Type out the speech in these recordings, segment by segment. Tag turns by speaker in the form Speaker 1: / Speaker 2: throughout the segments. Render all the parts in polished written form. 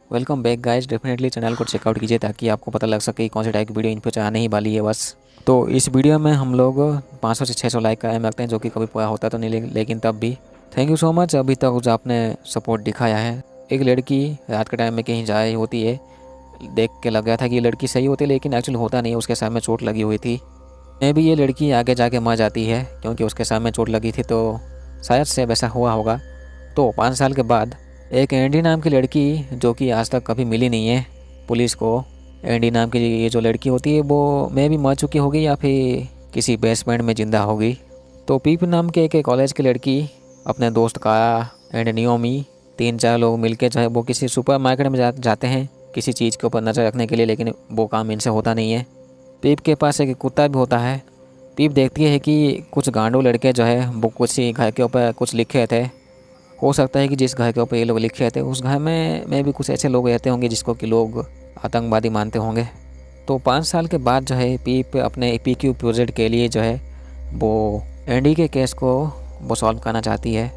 Speaker 1: Welcome back guys. Definitely channel को checkout कीजिए ताकि आपको पता लग सके कौन से टाइप की वीडियो इन फ्यूचर आने ही वाली है बस। तो इस वीडियो में हम लोग 500 से 600 लाइक का एम रखते हैं, जो कि कभी पूरा होता तो नहीं लेकिन तब भी थैंक यू सो मच अभी तक जो आपने सपोर्ट दिखाया है। एक लड़की रात के टाइम में कहीं जा रही होती है, देख के लग गया था कि ये लड़की सही होती है, लेकिन एक्चुअली होता नहीं है, उसके साथ में चोट लगी हुई थी। मे भी ये लड़की आगे जाके मर जाती है क्योंकि उसके साथ में चोट लगी थी, तो शायद से वैसा हुआ होगा। तो 5 साल के बाद एक एंडी नाम की लड़की, जो कि आज तक कभी मिली नहीं है पुलिस को, एंडी नाम की ये जो लड़की होती है वो मे भी मर चुकी होगी या फिर किसी बेसमेंट में ज़िंदा होगी। तो पीप नाम के एक कॉलेज की लड़की अपने दोस्त काया एंड नियोमी 3-4 लोग मिलके जो है वो किसी सुपर मार्केट में जाते हैं किसी चीज़ के ऊपर नज़र रखने के लिए, लेकिन वो काम इनसे होता नहीं है। पीप के पास एक कुत्ता भी होता है। पीप देखती है कि कुछ गांडू लड़के जो है वो कुछ घर के ऊपर कुछ लिखे थे। हो सकता है कि जिस घर के ऊपर ये लोग लिखे थे उस घर में भी कुछ ऐसे लोग रहते होंगे जिसको कि लोग आतंकवादी मानते होंगे। तो 5 साल के बाद जो है पीप अपने APQ प्रोजेक्ट के लिए जो है वो एंडी के केस को वो सॉल्व करना चाहती है।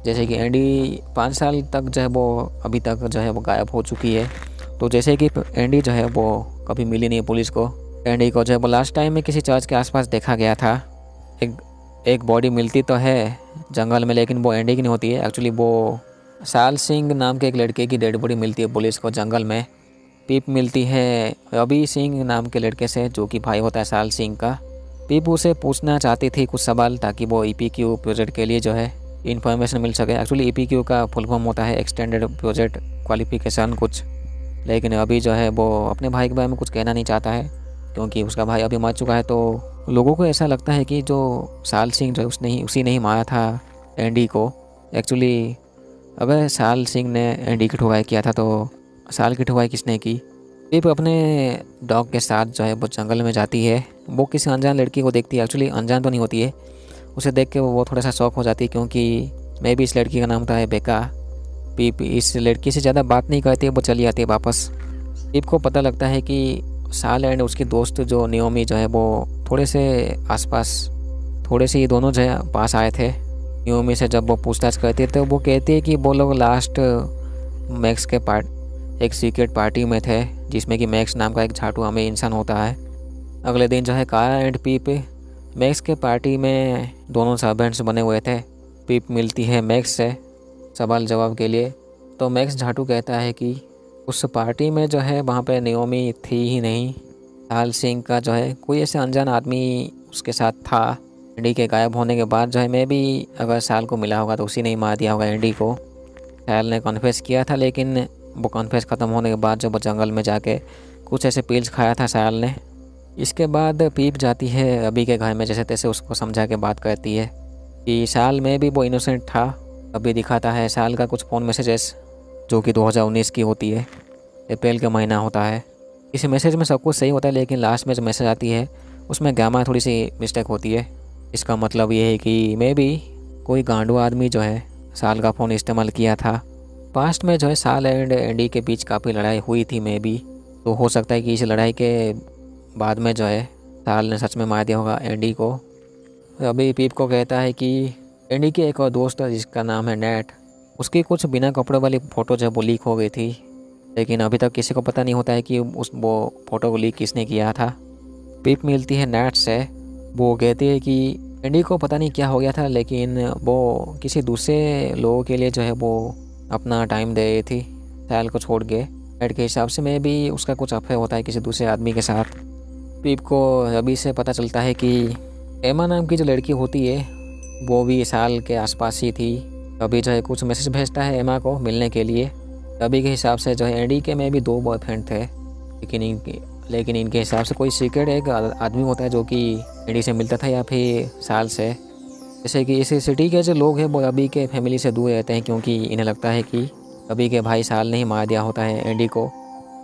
Speaker 1: जैसे कि एंडी 5 साल तक जो है वो अभी तक जो है वो गायब हो चुकी है। तो जैसे कि एंडी जो है वो कभी मिली नहीं पुलिस को। एंडी को जो है वो लास्ट टाइम में किसी चर्च के आसपास देखा गया था। एक बॉडी मिलती तो है जंगल में, लेकिन वो एंडी की नहीं होती है। एक्चुअली वो साल सिंह नाम के एक लड़के की डेड बॉडी मिलती है पुलिस को जंगल में। पीप मिलती है रवि सिंह नाम के लड़के से, जो कि भाई होता है साल सिंह का। पीप उसे पूछना चाहती थी कुछ सवाल ताकि वो APQ प्रोजेक्ट के लिए जो है इन्फॉर्मेशन मिल सके। एक्चुअली APQ का फुल फॉर्म होता है एक्सटेंडेड प्रोजेक्ट क्वालिफिकेशन कुछ, लेकिन अभी जो है वो अपने भाई के बारे में कुछ कहना नहीं चाहता है क्योंकि उसका भाई अभी मर चुका है। तो लोगों को ऐसा लगता है कि जो साल सिंह जो है उसी ने ही मारा था एंडी को। एक्चुअली अगर साल सिंह ने एंडी की ठुकाई किया था तो साल की ठुकाई किसने की? पीप अपने डॉग के साथ जो है वो जंगल में जाती है। वो किसी अनजान लड़की को देखती है। एक्चुअली अनजान तो नहीं होती है, उसे देख के वो थोड़ा सा शौक हो जाती है क्योंकि मे भी इस लड़की का नाम होता है बेका। पीप इस लड़की से ज़्यादा बात नहीं करती है, वो चली आती है वापस। पीप को पता लगता है कि साल एंड उसकी दोस्त जो नियोमी जो है वो थोड़े से आसपास थोड़े से ये दोनों जो है पास आए थे। नियोमी से जब वो पूछताछ करती है तो वो कहती है कि वो लोग लास्ट मैक्स के एक सीक्रेट पार्टी में थे जिसमें कि मैक्स नाम का एक झाटू अमीर इंसान होता है। अगले दिन जो है काया एंड पीप मैक्स के पार्टी में दोनों सर्वेंट्स बने हुए थे। पीप मिलती है मैक्स से सवाल जवाब के लिए। तो मैक्स झाटू कहता है कि उस पार्टी में जो है वहाँ पे नियोमी थी ही नहीं। साल सिंह का जो है कोई ऐसे अनजान आदमी उसके साथ था। एंडी के गायब होने के बाद जो है मैं भी अगर साल को मिला होगा तो उसी ने ही मार दिया होगा एंडी को। साल ने कॉन्फेस किया था, लेकिन वो कॉन्फेस ख़त्म होने के बाद जब वो जंगल में जाके कुछ ऐसे पिल्स खाया था साल ने। इसके बाद पीप जाती है अभी के घर में, जैसे तैसे उसको समझा के बात करती है कि साल में भी वो इनोसेंट था। अभी दिखाता है साल का कुछ फ़ोन मैसेजेस जो कि 2019 की होती है, अप्रैल का महीना होता है। इस मैसेज में सब कुछ सही होता है, लेकिन लास्ट में जो मैसेज आती है उसमें गामा थोड़ी सी मिस्टेक होती है। इसका मतलब ये है कि मे भी कोई गांडू आदमी जो है साल का फ़ोन इस्तेमाल किया था। पास्ट में जो है साल एंड एंडी के बीच काफ़ी लड़ाई हुई थी मे भी, तो हो सकता है कि इस लड़ाई के बाद में जो है साल ने सच में मार दिया होगा एंडी को। अभी पीप को कहता है कि एंडी की एक और दोस्त है जिसका नाम है नेट, उसकी कुछ बिना कपड़ों वाली फ़ोटो जो वो लीक हो गई थी, लेकिन अभी तक किसी को पता नहीं होता है कि वो फ़ोटो को लीक किसने किया था। पीप मिलती है नेट से। वो कहती है कि एंडी को पता नहीं क्या हो गया था, लेकिन वो किसी दूसरे लोगों के लिए जो है वो अपना टाइम दे रही थी साल को छोड़ के। नेट के हिसाब से में भी उसका कुछ अफेयर होता है किसी दूसरे आदमी के साथ। पीप को अभी से पता चलता है कि एमा नाम की जो लड़की होती है वो भी साल के आसपास ही थी। अभी जो है कुछ मैसेज भेजता है एमा को मिलने के लिए। अभी के हिसाब से जो है एंडी के में भी 2 बॉयफ्रेंड थे, लेकिन इनके हिसाब से कोई सीक्रेट एक आदमी होता है जो कि एंडी से मिलता था या फिर साल से। जैसे कि इस सिटी के जो लोग हैं वो अभी के फैमिली से दूर रहते हैं क्योंकि इन्हें लगता है कि अभी के भाई साल ने ही मार दिया होता है एंडी को।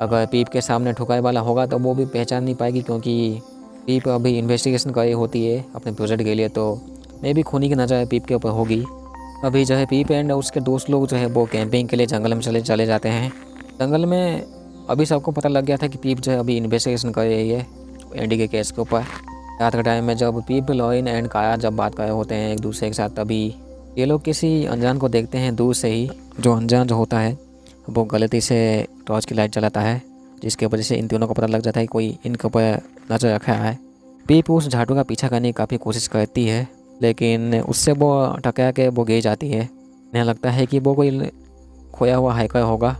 Speaker 1: अगर पीप के सामने ठुकाई वाला होगा तो वो भी पहचान नहीं पाएगी क्योंकि पीप अभी इन्वेस्टिगेशन कर रही होती है अपने प्रोजेक्ट के लिए, तो मे भी खूनी की नज़र पीप के ऊपर होगी। अभी जो है पीप एंड उसके दोस्त लोग जो है वो कैंपिंग के लिए जंगल में चले जाते हैं। जंगल में अभी सबको पता लग गया था कि पीप जो है अभी इन्वेस्टिगेशन कर रही है एंडी के केस के ऊपर। रात के टाइम में जब पीप, लॉइन एंड काया जब बात कर रहे होते हैं एक दूसरे के साथ, तभी ये लोग किसी अनजान को देखते हैं दूर से ही। जो अनजान जो होता है वो गलती से टॉर्च की लाइट जलाता है, जिसकी वजह से इन तीनों को पता लग जाता है कि कोई इनके ऊपर नज़र रखा है। पीप उस झाटू का पीछा करने की काफ़ी कोशिश करती है, लेकिन उससे वो टकरा के वो गिर जाती है। उन्हें लगता है कि वो कोई खोया हुआ हैकर होगा,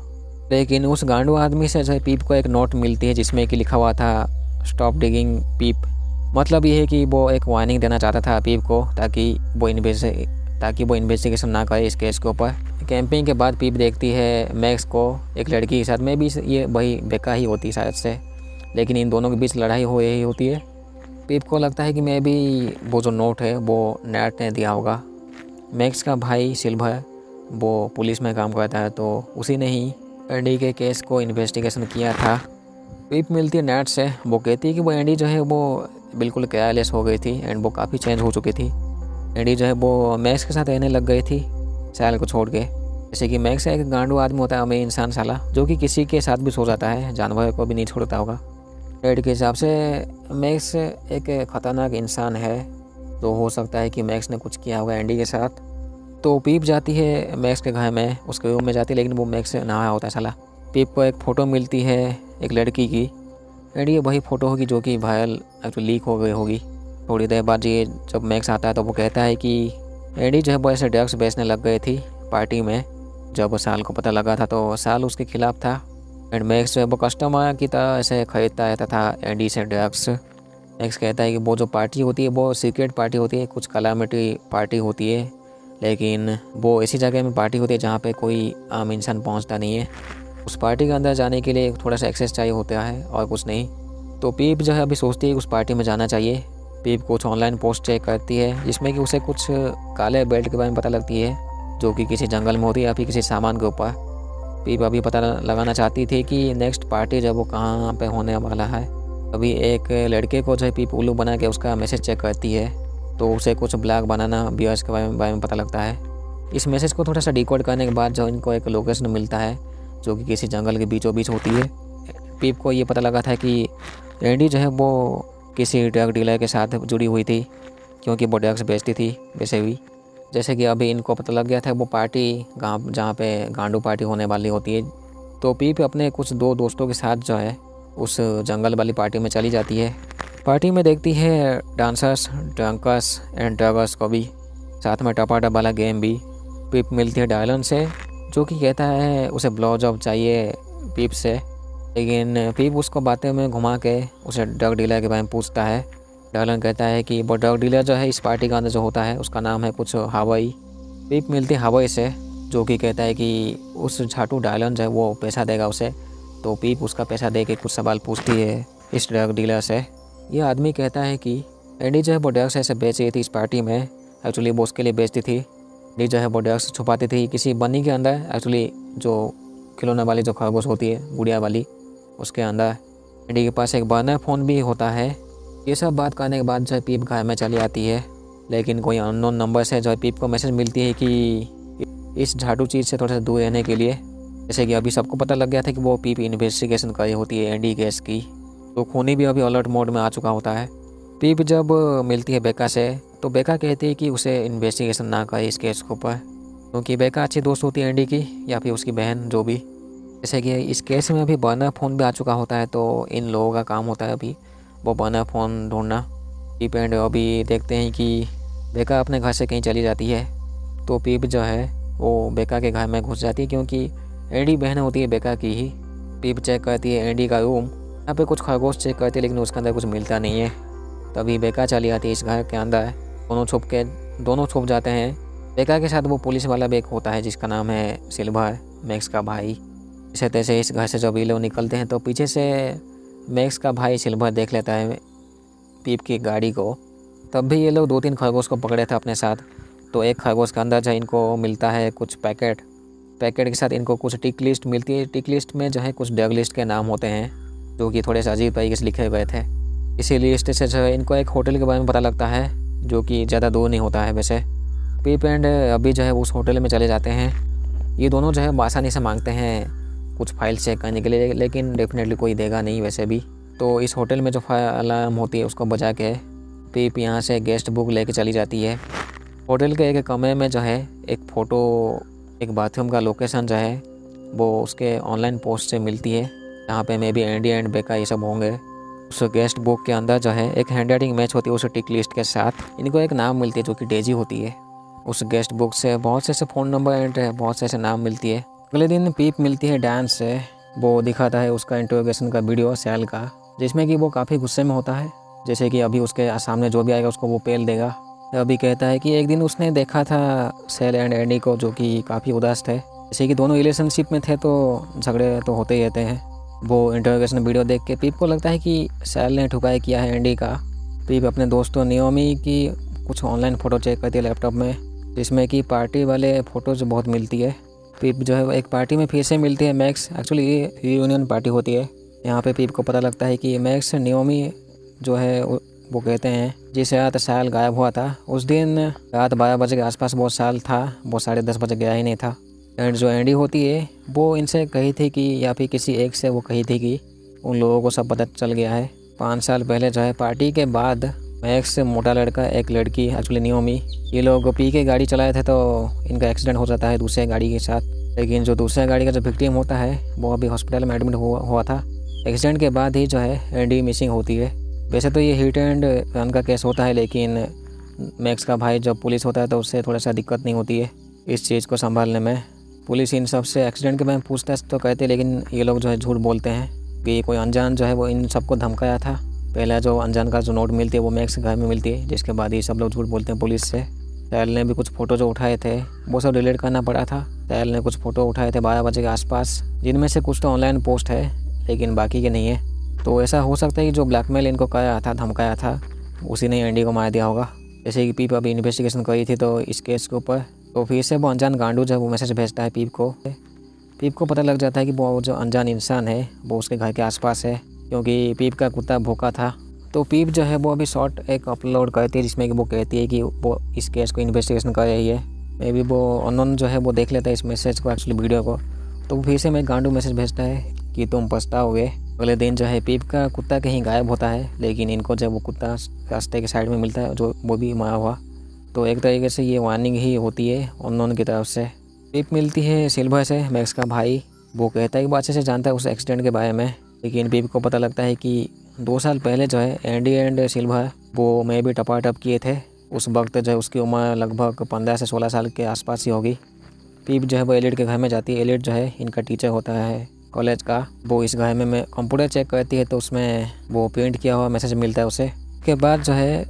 Speaker 1: लेकिन उस गांडू आदमी से जो है पीप को एक नोट मिलती है जिसमें कि लिखा हुआ था स्टॉप डिगिंग पीप। मतलब ये है कि वो एक वार्निंग देना चाहता था पीप को, ताकि वो इन्वेस्टिगेशन ना करे इस केस के ऊपर। कैंपिंग के बाद पीप देखती है मैक्स को एक लड़की के साथ में भी, ये वही बेका ही होती शायद से, लेकिन इन दोनों के बीच लड़ाई हो रही होती है। पीप को लगता है कि मैं भी वो जो नोट है वो नेट ने दिया होगा। मैक्स का भाई सिल्वर वो पुलिस में काम करता है, तो उसी ने ही एंडी के केस को इन्वेस्टिगेशन किया था। पीप मिलती है नेट से, वो कहती है कि वो एंडी जो है वो बिल्कुल केयरलेस हो गई थी एंड वो काफ़ी चेंज हो चुकी थी। एंडी जो है वो मैक्स के साथ रहने लग गई थी सैल को छोड़ के। जैसे कि मैक्स एक गांडू आदमी होता है, अमीर इंसान साला, जो कि किसी के साथ भी सो जाता है, जानवर को भी नहीं छोड़ता होगा। एड के हिसाब से मैक्स एक ख़तरनाक इंसान है, तो हो सकता है कि मैक्स ने कुछ किया होगा एंडी के साथ। तो पीप जाती है मैक्स के घर में, उसके रूम में जाती है, लेकिन वो मैक्स से नहाया होता है साला। पीप को एक फ़ोटो मिलती है एक लड़की की, एंड ये वही फ़ोटो होगी जो कि वायरल एक्चुअली लीक हो गई होगी। थोड़ी देर बाद ये जब मैक्स आता है तो वो कहता है कि एंडी जो है वो ऐसे ड्रग्स बेचने लग गई थी पार्टी में। जब साल को पता लगा था तो साल उसके खिलाफ था, एंड मैक्स जो है वो कस्टमर की तरह ऐसे खरीदता रहता था एंडी से ड्रग्स। मैक्स कहता है कि वो जो पार्टी होती है वो सीक्रेट पार्टी होती है, कुछ कलामिटी पार्टी होती है, लेकिन वो ऐसी जगह में पार्टी होती है जहाँ पे कोई आम इंसान पहुँचता नहीं है। उस पार्टी के अंदर जाने के लिए थोड़ा सा एक्सेस चाहिए होता है और कुछ नहीं। तो पीप जो है अभी सोचती है कि उस पार्टी में जाना चाहिए। पीप कुछ ऑनलाइन पोस्ट चेक करती है जिसमें कि उसे कुछ काले बेल्ट के बारे में पता लगती है, जो कि किसी जंगल में होती है या फिर किसी सामान के ऊपर। पीप अभी पता लगाना चाहती थी कि नेक्स्ट पार्टी जब वो कहाँ पे होने वाला है। अभी एक लड़के को जो है पीप उल्लू बना के उसका मैसेज चेक करती है, तो उसे कुछ ब्लॉग बनाना बियर्स के बारे में पता लगता है। इस मैसेज को थोड़ा सा डिकोड करने के बाद जो इनको एक लोकेशन मिलता है जो कि किसी जंगल के बीचों बीच होती है। पीप को ये पता लगा था कि एंडी जो है वो किसी ड्रग डीलर के साथ जुड़ी हुई थी, क्योंकि वो ड्रग्स बेचती थी वैसे भी। जैसे कि अभी इनको पता लग गया था वो पार्टी जहाँ पे गांडू पार्टी होने वाली होती है। तो पीप अपने कुछ दो दोस्तों के साथ जो है उस जंगल वाली पार्टी में चली जाती है। पार्टी में देखती है डांसर्स, ड्रंकर्स एंड ड्रगर्स को भी, साथ में टपाटप वाला गेम भी। पीप मिलती है डायलन से, जो कि कहता है उसे ब्लो जॉब चाहिए पीप से, लेकिन पीप उसको बातें में घुमा के उसे ड्रग डीलर के बारे में पूछता है। डायलन कहता है कि वो ड्रग डीलर जो है इस पार्टी का अंदर जो होता है उसका नाम है कुछ हवाई। पीप मिलती है हवाई से, जो कि कहता है कि उस झाटू डायलन जो है वो पैसा देगा उसे। तो पीप उसका पैसा दे के कुछ सवाल पूछती है इस ड्रग डीलर से। यह आदमी कहता है कि एंडी जो है वो ड्रग्स ऐसे बेच रही थी इस पार्टी में, एक्चुअली वो उसके लिए बेचती थी। एंडी जो है वो ड्रग्स छुपाती थी किसी बन्नी के अंदर, एक्चुअली जो खिलौने वाली जो खरगोश होती है गुड़िया वाली, उसके अंदर। एंडी के पास एक बर्नर फ़ोन भी होता है। ये सब बात करने के बाद जो है पीप घर में चली आती है, लेकिन कोई अननोन नंबर से जो है पीप को मैसेज मिलती है कि इस झाटू चीज़ से थोड़ा सा दूर रहने के लिए। जैसे कि अभी सबको पता लग गया था कि वो पीप इन्वेस्टिगेशन कर रही होती है एंडी केस की, तो खूनी भी अभी अलर्ट मोड में आ चुका होता है। पीप जब मिलती है बेका से, तो बेका कहती है कि उसे इन्वेस्टिगेशन ना करे इस केस के ऊपर, क्योंकि बेका अच्छी दोस्त होती है एंडी की या फिर उसकी बहन जो भी। जैसे कि इस केस में अभी बर्नर फ़ोन भी आ चुका होता है, तो इन लोगों का काम होता है अभी वो बर्नर फ़ोन ढूंढना। पीप एंड अभी देखते हैं कि बेका अपने घर से कहीं चली जाती है, तो पीप जो है वो बेका के घर में घुस जाती है, क्योंकि एंडी बहन होती है बेका की ही। पीप चेक करती है एंडी का रूम, यहाँ पे कुछ खरगोश चेक करती है लेकिन उसके अंदर कुछ मिलता नहीं है। तभी बेका चली आती है इस घर के अंदर, दोनों छुप जाते हैं। बेका के साथ वो पुलिस वाला भी एक होता है जिसका नाम है सिल्वर, मैक्स का भाई। जैसे तैसे इस घर से जब ये लोग निकलते हैं तो पीछे से मैक्स का भाई सिल्वर देख लेता है पीप की गाड़ी को। तब भी ये लोग 2-3 खरगोश को पकड़े थे अपने साथ, तो एक खरगोश के अंदर जो इनको मिलता है कुछ पैकेट के साथ इनको कुछ टिक लिस्ट मिलती है। टिक लिस्ट में जो है कुछ ड्रग लिस्ट के नाम होते हैं, जो कि थोड़े से अजीब तरीके से लिखे गए थे। इसी लिस्ट से जो है इनको एक होटल के बारे में पता लगता है, जो कि ज़्यादा दूर नहीं होता है वैसे। पीप एंड अभी जो है उस होटल में चले जाते हैं। ये दोनों जो है आसानी से मांगते हैं कुछ फाइल चेक करने के लिए, लेकिन डेफिनेटली कोई देगा नहीं वैसे भी। तो इस होटल में जो फायर अलार्म होती है उसको बजा के पीप यहाँ से गेस्ट बुक लेके चली जाती है। होटल के एक कमरे में जो है एक फ़ोटो, एक बाथरूम का लोकेशन जो है वो उसके ऑनलाइन पोस्ट से मिलती है, जहाँ पे मे बी एंडी एंड बेका ये सब होंगे। उस गेस्ट बुक के अंदर जो है एक हैंड राइटिंग मैच होती है उस टिक लिस्ट के साथ। इनको एक नाम मिलती है जो कि डेजी होती है। उस गेस्ट बुक से बहुत से ऐसे फ़ोन नंबर एंड बहुत से ऐसे नाम मिलती है। अगले दिन पीप मिलती है डैन से। वो दिखाता है उसका इंट्रोगेशन का वीडियो सैल का, जिसमें कि वो काफ़ी गुस्से में होता है, जैसे कि अभी उसके सामने जो भी आएगा उसको वो पेल देगा। अभी कहता है कि एक दिन उसने देखा था सैल एंड एंडी को जो कि काफ़ी उदास थे, जैसे कि दोनों रिलेशनशिप में थे तो झगड़े तो होते ही रहते हैं। वो इंट्रोगेशन वीडियो देख के पीप को लगता है कि सैल ने ठुकाई किया है एंडी का। पीप अपने दोस्तों नियोमी की कुछ ऑनलाइन फ़ोटो चेक करती है लैपटॉप में, जिसमें कि पार्टी वाले फ़ोटोज़ बहुत मिलती है। पीप जो है एक पार्टी में फिर से मिलती है मैक्स। एक्चुअली ये रियूनियन पार्टी होती है। यहाँ पे पीप को पता लगता है कि मैक्स नियोमी जो है वो कहते हैं जिस रात सैल गायब हुआ था उस दिन रात 12 बजे के आसपास वो सैल था, वो 10:30 बजे गया ही नहीं था। एंड जो एंडी होती है वो इनसे कही थी कि या फिर किसी एक से वो कही थी कि उन लोगों को सब पता चल गया है। 5 साल पहले जो है पार्टी के बाद मैक्स मोटा लड़का एक लड़की एक्चुअली नियोमी, ये लोग पी के गाड़ी चलाए थे तो इनका एक्सीडेंट हो जाता है दूसरे गाड़ी के साथ। लेकिन जो दूसरे गाड़ी का जो विक्टिम होता है वो अभी हॉस्पिटल में एडमिट हुआ था। एक्सीडेंट के बाद ही जो है एंडी मिसिंग होती है। वैसे तो ये हिट एंड रन का केस होता है, लेकिन मैक्स का भाई जब पुलिस होता है तो उससे थोड़ा सा दिक्कत नहीं होती है इस चीज़ को संभालने में। पुलिस इन सब से एक्सीडेंट के बारे में पूछताछ तो कहते हैं, लेकिन ये लोग जो है झूठ बोलते हैं कि कोई अनजान जो है वो इन सबको धमकाया था। पहला जो अनजान का जो नोट मिलती है वो मैक्स के घर में मिलती है, जिसके बाद ये सब लोग झूठ बोलते हैं पुलिस से। सैल ने भी कुछ फ़ोटो जो उठाए थे वो सब डिलीट करना पड़ा था। सैल ने कुछ फ़ोटो उठाए थे 12 बजे के आसपास, जिनमें से कुछ तो ऑनलाइन पोस्ट है लेकिन बाकी के नहीं है। तो ऐसा हो सकता है कि जो ब्लैकमेल इनको कराया था, धमकाया था, उसी ने एंडी को मार दिया होगा। जैसे कि पीप अभी इन्वेस्टिगेशन करी थी तो इस केस के ऊपर, तो फिर से वो अनजान गांडू जो है वो मैसेज भेजता है पीप को। पीप को पता लग जाता है कि वो जो अनजान इंसान है वो उसके घर के आसपास है, क्योंकि पीप का कुत्ता भूखा था। तो पीप जो है वो अभी शॉर्ट एक अपलोड करती है जिसमें कि वो कहती है कि वो इस केस को इन्वेस्टिगेशन कर रही है। मे बी वो अननोन जो है वो देख लेता है इस मैसेज को, एक्चुअली वीडियो को, तो फिर से मैं गांडू मैसेज भेजता है कि तुम पछताओगे। अगले दिन जो है पीप का कुत्ता कहीं गायब होता है, लेकिन इनको जब वो कुत्ता रास्ते के साइड में मिलता है जो वो भी मरा हुआ। तो एक तरीके से ये वार्निंग ही होती है अननोन की तरफ से। पीप मिलती है सिल्वर से, मैक्स का भाई। वो कहता है कि वो अच्छे से जानता है उस एक्सीडेंट के बारे में, लेकिन पीप को पता लगता है कि 2 साल पहले जो है एंडी एंड सिल्वर वो मैं भी टपाटप किए थे। उस वक्त जो है उसकी उम्र लगभग 15 से 16 साल के आसपास ही होगी। पीप जो है वो एलिट के घर में जाती है। एलिट जो है इनका टीचर होता है कॉलेज का। वो इस घर में मैं कंप्यूटर चेक करती है तो उसमें वो प्रिंट किया हुआ मैसेज मिलता है उसे। उसके बाद जो है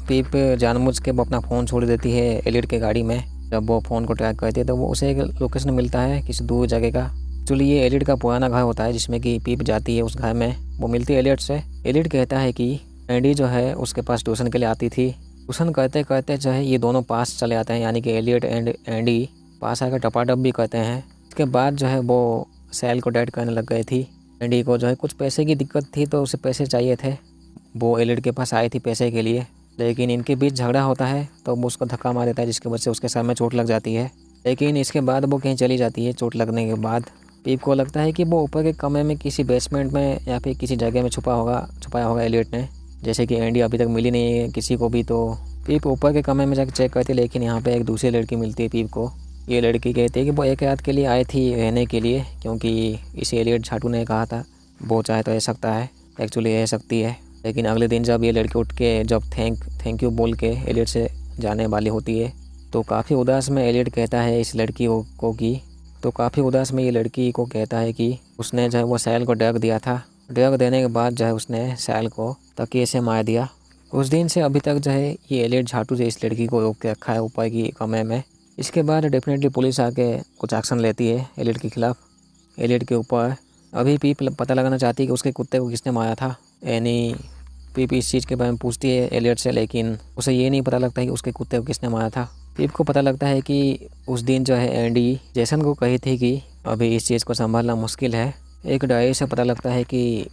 Speaker 1: पीप जानबूझ के वो अपना फ़ोन छोड़ देती है एलिट के गाड़ी में। जब वो फ़ोन को ट्रैक करती है तो वो उसे एक लोकेशन मिलता है किसी दूर जगह का। एक्चुअली ये एलिट का पुराना घर होता है जिसमें कि पीप जाती है उस घर में। वो मिलती है एलिट से। एलिट कहता है कि एंडी जो है उसके पास ट्यूशन के लिए आती थी। ट्यूशन करते करते जो है ये दोनों पास चले आते हैं, यानी कि एलिट एंड एंडी पास आकर टपाटप भी करते हैं। इसके बाद जो है वो सैल को डेट करने लग गई थी। एंडी को जो है कुछ पैसे की दिक्कत थी तो उसे पैसे चाहिए थे। वो एलिट के पास आई थी पैसे के लिए, लेकिन इनके बीच झगड़ा होता है तो वो उसको धक्का मार देता है, जिसकी वजह से उसके सर में चोट लग जाती है। लेकिन इसके बाद वो कहीं चली जाती है चोट लगने के बाद। पीप को लगता है कि वो ऊपर के कमरे में किसी बेसमेंट में या फिर किसी जगह में छुपाया होगा एलिट ने, जैसे कि एंडी अभी तक मिली नहीं है किसी को भी। तो पीप ऊपर के कमरे में जाकर चेक करती है, लेकिन यहाँ पे एक दूसरी लड़की मिलती है पीप को। ये लड़की कहती है कि वो एक रात के लिए आई थी रहने के लिए, क्योंकि इसे एलिट छाटू ने कहा था वो चाहे तो रह सकता है, एक्चुअली रह सकती है। लेकिन अगले दिन जब ये लड़की उठ के जब थैंक यू बोल के एलिट से जाने वाली होती है तो काफ़ी उदास में एलिट कहता है इस लड़की को कि ये लड़की को कहता है कि उसने जो है वो सैल को ड्रग दिया था। ड्रग देने के बाद जो है उसने सैल को तकिए से मार दिया। उस दिन से अभी तक जो है ये एलिट झाटू से इस लड़की को रोक के रखा है ऊपर की कमरे में। इसके बाद डेफिनेटली पुलिस आके कुछ एक्शन लेती है एलिट के खिलाफ, एलिट के ऊपर। अभी पीप पता लगाना चाहती है कि उसके कुत्ते को किसने मारा था। यानी पीप इस चीज़ के बारे में पूछती है एलिट से, लेकिन उसे ये नहीं पता लगता है कि उसके कुत्ते को किसने मारा था। पीप को पता लगता है कि उस दिन जो है एंडी जेसन को कही थी कि अभी इस चीज़ को संभालना मुश्किल है। एक डायरी से पता लगता है कि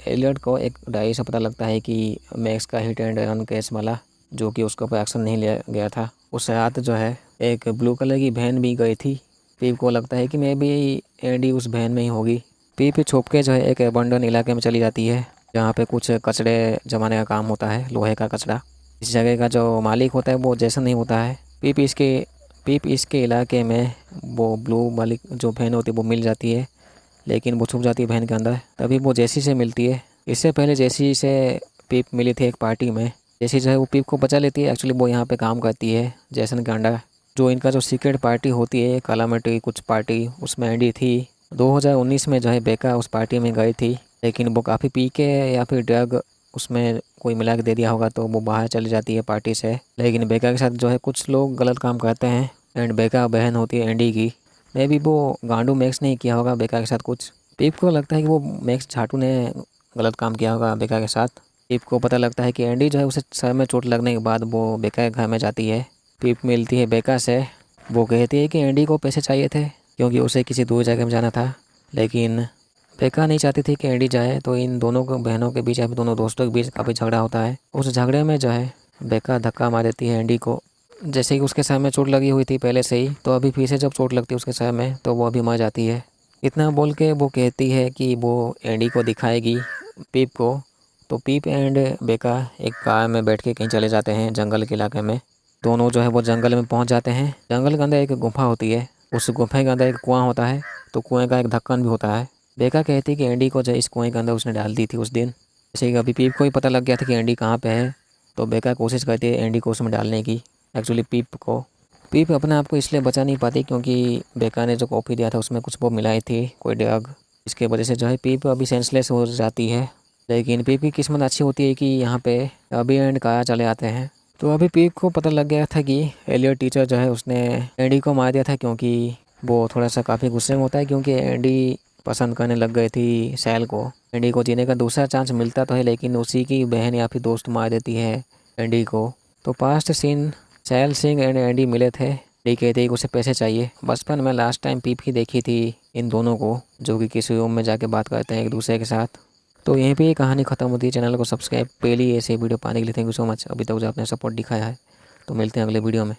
Speaker 1: एलिट को एक डायरी से पता लगता है कि मैक्स का हिट एंड रन केस वाला जो कि उसके ऊपर एक्शन नहीं लिया गया था, उस रात जो है एक ब्लू कलर की वैन भी गई थी। पीप को लगता है कि मे बी एंडी उस वैन में ही होगी। पीप छुप के जो है एक अबंडन इलाके में चली जाती है जहाँ पे कुछ कचड़े जमाने का काम होता है, लोहे का कचड़ा। इस जगह का जो मालिक होता है वो जेसन नहीं होता है। पीप इसके पीप इसके इलाके में वो ब्लू वाली जो बहन होती है वो मिल जाती है, लेकिन वो छुप जाती है बहन के अंदर। तभी वो जेसी से मिलती है। इससे पहले जेसी से पीप मिली थी एक पार्टी में। जेसी जो है वो पीप को बचा लेती है। एक्चुअली वो यहाँ पे काम करती है जैसन के अंडर। जो इनका जो सीक्रेट पार्टी होती है कालामेटी कुछ पार्टी, उसमें एंडी थी। 2019 में जो है बेका उस पार्टी में गई थी, लेकिन वो काफ़ी पी के या फिर ड्रग उसमें कोई मिला के दे दिया होगा तो वो बाहर चली जाती है पार्टी से। लेकिन बेका के साथ जो है कुछ लोग गलत काम करते हैं। एंड बेका बहन होती है एंडी की। मे बी वो गांडू मैक्स ने किया होगा बेका के साथ कुछ। पीप को लगता है कि वो मैक्स झाटू ने गलत काम किया होगा बेका के साथ। पीप को पता लगता है कि एंडी जो है उसे सर में चोट लगने के बाद वो बेका के घर में जाती है। पीप मिलती है बेका से। वो कहती है कि एंडी को पैसे चाहिए थे क्योंकि उसे किसी दूर जगह में जाना था, लेकिन बेका नहीं चाहती थी कि एंडी जाए। तो इन दोनों बहनों के बीच या फिर दोनों दोस्तों के बीच काफ़ी झगड़ा होता है। उस झगड़े में जो है बेका धक्का मार देती है एंडी को। जैसे कि उसके सर में चोट लगी हुई थी पहले से ही, तो अभी फिर से जब चोट लगती है उसके सर में तो वो अभी मर जाती है। इतना बोल के वो कहती है कि वो एंडी को दिखाएगी पीप को। तो पीप एंड बेका एक कार में बैठ के कहीं चले जाते हैं जंगल के इलाके में। दोनों जो है वो जंगल में पहुंच जाते हैं। जंगल के अंदर एक गुफा होती है। उस गुफा के अंदर एक कुआं होता है, तो कुएं का एक ढक्कन भी होता है। बेका कहती है कि एंडी को जो इस कुएं के अंदर उसने डाल दी थी उस दिन। जैसे कि अभी पीप को ही पता लग गया था कि एंडी कहाँ पे है, तो बेका कोशिश करती है एंडी को उसमें डालने की। एक्चुअली पीप अपने आप को इसलिए बचा नहीं पाती क्योंकि बेका ने जो कॉफ़ी दिया था उसमें कुछ वो मिलाई थी कोई ड्रग। इसके वजह से जो है पीप अभी सेंसलेस हो जाती है। लेकिन पीप की किस्मत अच्छी होती है कि यहाँ पे अभी एंड काया चले आते हैं। तो अभी पीप को पता लग गया था कि एलियट टीचर जो है उसने एंडी को मार दिया था, क्योंकि वो थोड़ा सा काफ़ी गुस्से में होता है क्योंकि एंडी पसंद करने लग गई थी सैल को। एंडी को जीने का दूसरा चांस मिलता तो है, लेकिन उसी की बहन या फिर दोस्त मार देती है एंडी को। तो पास्ट सीन सैल सिंह एंड एंडी मिले थे। एंडी कहते कि उसे पैसे चाहिए। बचपन में लास्ट टाइम पीप ही देखी थी इन दोनों को, जो कि किसी रूम में जाके बात करते हैं एक दूसरे के साथ। तो यहीं पे ये कहानी ख़त्म होती है। चैनल को सब्सक्राइब पहले ही ऐसे वीडियो पाने के लिए थैंक यू सो मच। अभी तक जो आपने सपोर्ट दिखाया है। तो मिलते हैं अगले वीडियो में।